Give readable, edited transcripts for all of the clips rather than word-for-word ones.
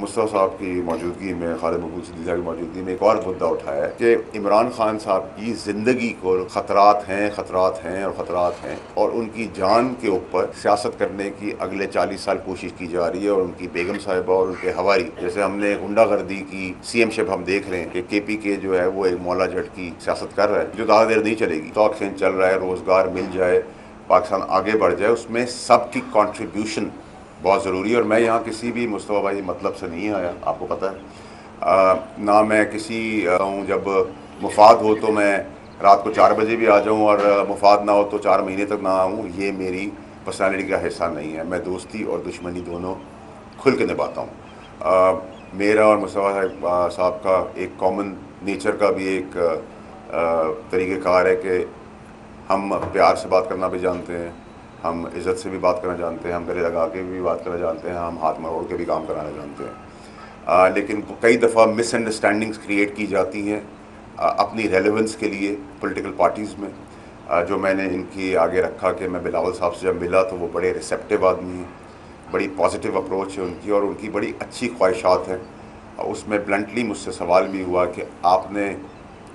مصطفیٰ صاحب کی موجودگی میں، خالد مقبول صدیقی صاحب کی موجودگی میں ایک اور مدعا اٹھایا ہے کہ عمران خان صاحب کی زندگی کو خطرات ہیں اور ان کی جان کے اوپر سیاست کرنے کی اگلے 40 سال کوشش کی جا رہی ہے، اور ان کی بیگم صاحبہ اور ان کے ہواری، جیسے ہم نے غنڈہ گردی کی سی ایم شپ ہم دیکھ رہے ہیں کہ کے پی کے جو ہے وہ ایک مولا جٹ کی سیاست کر رہا ہے جو زیادہ دیر نہیں چلے گی. اسٹاک ایکسچینج چل رہا ہے، روزگار مل جائے، پاکستان آگے بڑھ جائے، اس میں سب کی کنٹریبیوشن بہت ضروری ہے. اور میں یہاں کسی بھی مصطفیٰ بھائی مطلب سے نہیں آیا، آپ کو پتہ ہے. نہ میں کسی ہوں جب مفاد ہو تو میں رات کو 4 بجے بھی آ جاؤں، اور مفاد نہ ہو تو 4 مہینے تک نہ آؤں. یہ میری پرسنالٹی کا حصہ نہیں ہے. میں دوستی اور دشمنی دونوں کھل کے نبھاتا ہوں. میرا اور مصطفیٰ صاحب کا ایک کامن نیچر کا بھی ایک طریقہ کار ہے کہ ہم پیار سے بات کرنا بھی جانتے ہیں، ہم عزت سے بھی بات کرنا جانتے ہیں، ہم گلے لگا کے بھی بات کرنا جانتے ہیں، ہم ہاتھ مروڑ کے بھی کام کرانا جانتے ہیں. لیکن کئی دفعہ مس انڈرسٹینڈنگس کریٹ کی جاتی ہیں اپنی ریلیونس کے لیے پولیٹیکل پارٹیز میں. جو میں نے ان کی آگے رکھا کہ میں بلاول صاحب سے جب ملا تو وہ بڑے ریسیپٹیو آدمی ہیں، بڑی پازیٹیو اپروچ ہے ان کی، اور ان کی بڑی اچھی خواہشات ہیں. اس میں بلنٹلی مجھ سے سوال بھی ہوا کہ آپ نے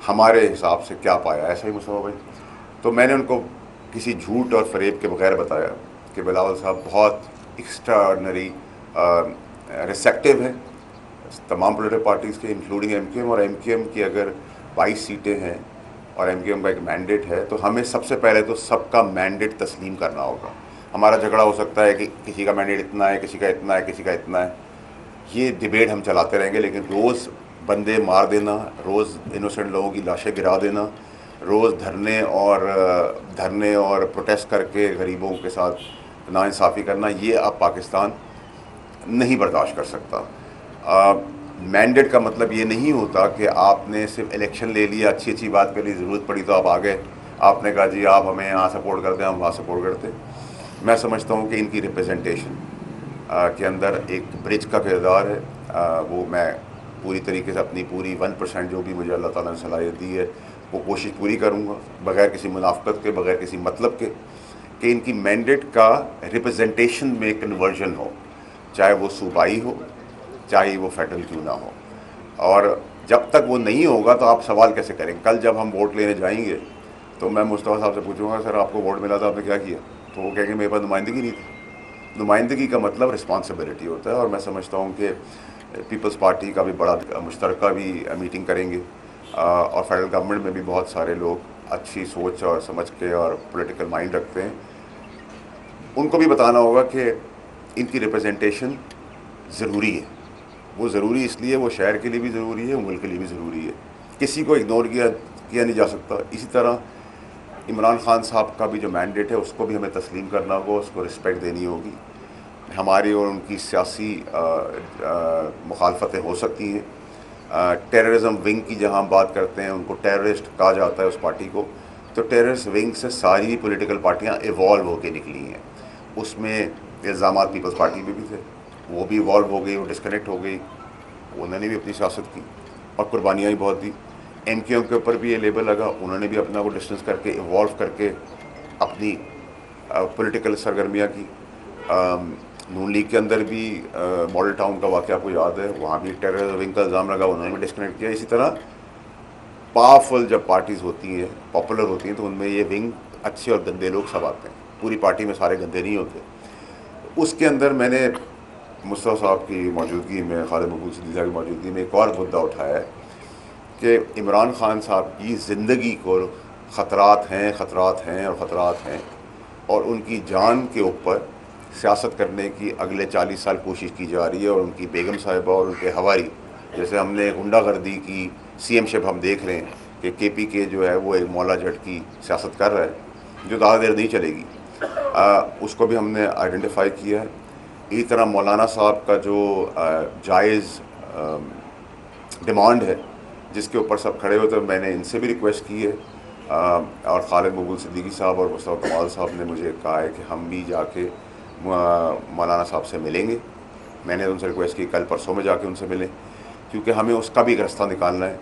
ہمارے حساب سے کیا پایا، ایسا ہی مصطفیٰ بھائی؟ تو میں نے ان کو کسی جھوٹ اور فریب کے بغیر بتایا کہ بلاول صاحب بہت ایکسٹرا آرڈنری ریسیپٹیو ہیں تمام پولیٹیکل پارٹیز کے، انکلوڈنگ ایم کیو ایم. اور ایم کیو ایم کی اگر 22 سیٹیں ہیں اور ایم کیو ایم کا ایک مینڈیٹ ہے تو ہمیں سب سے پہلے تو سب کا مینڈیٹ تسلیم کرنا ہوگا. ہمارا جھگڑا ہو سکتا ہے کہ کسی کا مینڈیٹ اتنا ہے، کسی کا اتنا ہے، کسی کا اتنا ہے. یہ ڈبیٹ ہم چلاتے رہیں گے، لیکن روز بندے مار دینا، روز انوسنٹ لوگوں کی لاشیں گرا دینا، روز دھرنے اور پروٹیسٹ کر کے غریبوں کے ساتھ ناانصافی کرنا، یہ اب پاکستان نہیں برداشت کر سکتا. مینڈیٹ کا مطلب یہ نہیں ہوتا کہ آپ نے صرف الیکشن لے لیا، اچھی بات کے لیے ضرورت پڑی تو آپ آ گئے، آپ نے کہا جی آپ ہمیں یہاں سپورٹ کرتے ہیں، ہم وہاں سپورٹ کرتے. میں سمجھتا ہوں کہ ان کی ریپریزنٹیشن کے اندر ایک برج کا کردار ہے. وہ میں پوری طریقے سے اپنی پوری 1% جو بھی مجھے اللہ تعالیٰ نے صلاحیت دی ہے وہ کوشش پوری کروں گا، بغیر کسی منافقت کے، بغیر کسی مطلب کے، کہ ان کی مینڈیٹ کا ریپریزنٹیشن میں کنورژن ہو، چاہے وہ صوبائی ہو، چاہے وہ فیڈرل کیوں نہ ہو. اور جب تک وہ نہیں ہوگا تو آپ سوال کیسے کریں گے؟ کل جب ہم ووٹ لینے جائیں گے تو میں مصطفیٰ صاحب سے پوچھوں گا سر آپ کو ووٹ ملا تھا، آپ نے کیا کیا؟ تو وہ کہیں گے میرے پاس نمائندگی نہیں تھی. نمائندگی کا مطلب رسپانسبلٹی ہوتا ہے. اور میں سمجھتا ہوں کہ پیپلز پارٹی کا بھی بڑا مشترکہ بھی میٹنگ کریں گے، اور فیڈرل گورنمنٹ میں بھی بہت سارے لوگ اچھی سوچ اور سمجھ کے اور پولیٹیکل مائنڈ رکھتے ہیں. ان کو بھی بتانا ہوگا کہ ان کی ریپریزنٹیشن ضروری ہے. وہ ضروری اس لیے، وہ شہر کے لیے بھی ضروری ہے، ملک کے لیے بھی ضروری ہے. کسی کو اگنور کیا نہیں جا سکتا. اسی طرح عمران خان صاحب کا بھی جو مینڈیٹ ہے اس کو بھی ہمیں تسلیم کرنا ہوگا، اس کو رسپیکٹ دینی ہوگی. ہماری اور ان کی سیاسی مخالفتیں ہو سکتی ہیں. ٹیررزم ونگ کی جہاں ہم بات کرتے ہیں، ان کو ٹیررسٹ کہا جاتا ہے اس پارٹی کو، تو ٹیررسٹ ونگ سے ساری پولیٹیکل پارٹیاں ایوالو ہو کے نکلی ہیں. اس میں الزامات پیپلز پارٹی میں بھی تھے، وہ بھی ایوالو ہو گئی، وہ ڈسکنیکٹ ہو گئی، انہوں نے بھی اپنی سیاست کی اور قربانیاں بھی بہت دی. ایم کیو ایم کے اوپر بھی یہ لیبل لگا، انہوں نے بھی اپنا وہ ڈسٹنس کر کے ایوالو کر کے اپنی پولیٹیکل سرگرمیاں کی. نون لیگ کے اندر بھی ماڈل ٹاؤن کا واقعہ آپ کو یاد ہے، وہاں بھی ٹیرر ونگ کا الزام لگا، انہوں نے بھی ڈسکنیکٹ کیا. اسی طرح پاورفل جب پارٹیز ہوتی ہیں، پاپولر ہوتی ہیں، تو ان میں یہ ونگ اچھے اور گندے لوگ سب آتے ہیں. پوری پارٹی میں سارے گندے نہیں ہوتے. اس کے اندر میں نے مصطفیٰ صاحب کی موجودگی میں، خالد مقبول صدیقی صاحب کی موجودگی میں ایک اور مدعا اٹھایا ہے کہ عمران خان صاحب کی زندگی کو خطرات ہیں اور ان کی جان کے اوپر سیاست کرنے کی اگلے 40 سال کوشش کی جا رہی ہے. اور ان کی بیگم صاحبہ اور ان کے ہواری، جیسے ہم نے غنڈہ گردی کی سی ایم شپ ہم دیکھ رہے ہیں کہ کے پی کے جو ہے وہ ایک مولا جٹ کی سیاست کر رہا ہے جو زیادہ دیر نہیں چلے گی. اس کو بھی ہم نے آئیڈینٹیفائی کیا ہے. اسی طرح مولانا صاحب کا جو جائز ڈیمانڈ ہے جس کے اوپر سب کھڑے ہوتے ہیں، میں نے ان سے بھی ریکویسٹ کی ہے، اور خالد مقبول صدیقی صاحب اور مصطفیٰ کمال صاحب نے مجھے کہا ہے کہ ہم بھی جا کے مولانا صاحب سے ملیں گے. میں نے ان سے ریکویسٹ کی کل پرسوں میں جا کے ان سے ملیں، کیونکہ ہمیں اس کا بھی ایک راستہ نکالنا ہے.